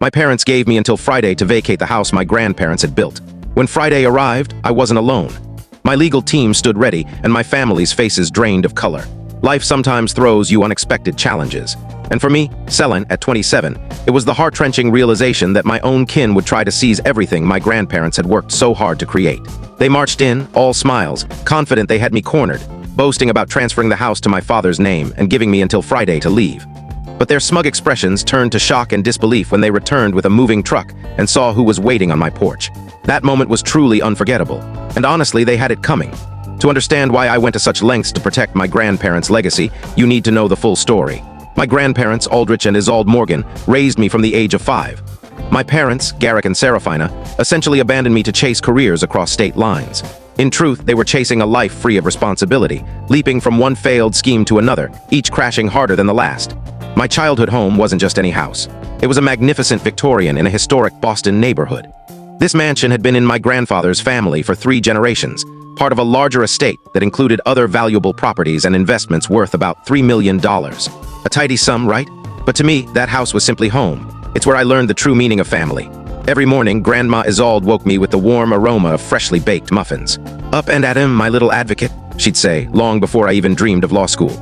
My parents gave me until Friday to vacate the house my grandparents had built. When Friday arrived, I wasn't alone. My legal team stood ready, and my family's faces drained of color. Life sometimes throws you unexpected challenges. And for me, Selin, at 27, it was the heart-wrenching realization that my own kin would try to seize everything my grandparents had worked so hard to create. They marched in, all smiles, confident they had me cornered, boasting about transferring the house to my father's name and giving me until Friday to leave. But their smug expressions turned to shock and disbelief when they returned with a moving truck and saw who was waiting on my porch. That moment was truly unforgettable, and honestly, they had it coming. To understand why I went to such lengths to protect my grandparents' legacy, you need to know the full story. My grandparents, Aldrich and Isolde Morgan, raised me from the age of 5. My parents, Garrick and Serafina, essentially abandoned me to chase careers across state lines. In truth, they were chasing a life free of responsibility, leaping from one failed scheme to another, each crashing harder than the last. My childhood home wasn't just any house. It was a magnificent Victorian in a historic Boston neighborhood. This mansion had been in my grandfather's family for 3 generations, part of a larger estate that included other valuable properties and investments worth about $3 million. A tidy sum, right? But to me, that house was simply home. It's where I learned the true meaning of family. Every morning, Grandma Isolde woke me with the warm aroma of freshly baked muffins. "Up and at him, my little advocate," she'd say, long before I even dreamed of law school.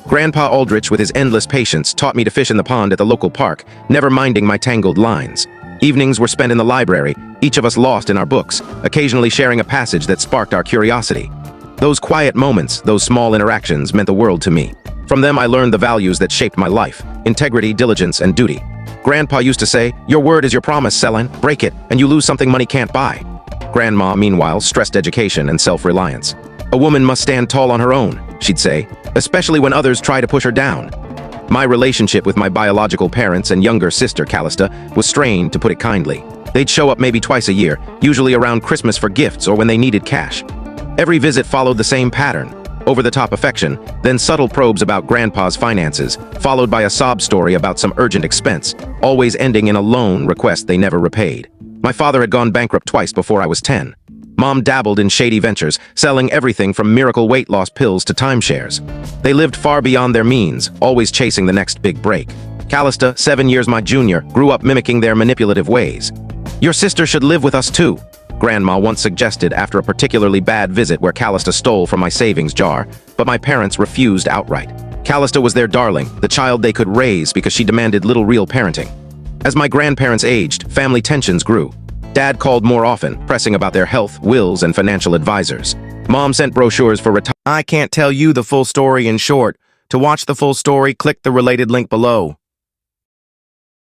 Grandpa Aldrich, with his endless patience, taught me to fish in the pond at the local park, never minding my tangled lines. Evenings were spent in the library, each of us lost in our books, occasionally sharing a passage that sparked our curiosity. Those quiet moments, those small interactions, meant the world to me. From them, I learned the values that shaped my life: integrity, diligence, and duty. Grandpa used to say, "Your word is your promise, Selin. Break it, and you lose something money can't buy." Grandma, meanwhile, stressed education and self-reliance. "A woman must stand tall on her own," she'd say, especially when others try to push her down. My relationship with my biological parents and younger sister, Callista, was strained, to put it kindly. They'd show up maybe twice a year, usually around Christmas for gifts or when they needed cash. Every visit followed the same pattern: over-the-top affection, then subtle probes about Grandpa's finances, followed by a sob story about some urgent expense, always ending in a loan request they never repaid. My father had gone bankrupt twice before I was 10. Mom dabbled in shady ventures, selling everything from miracle weight loss pills to timeshares. They lived far beyond their means, always chasing the next big break. Callista, 7 years my junior, grew up mimicking their manipulative ways. "Your sister should live with us too," Grandma once suggested after a particularly bad visit where Callista stole from my savings jar, but my parents refused outright. Callista was their darling, the child they could raise, because she demanded little real parenting. As my grandparents aged, family tensions grew. Dad called more often, pressing about their health, wills, and financial advisors. Mom sent brochures for retirement. I can't tell you the full story in short. To watch the full story, click the related link below.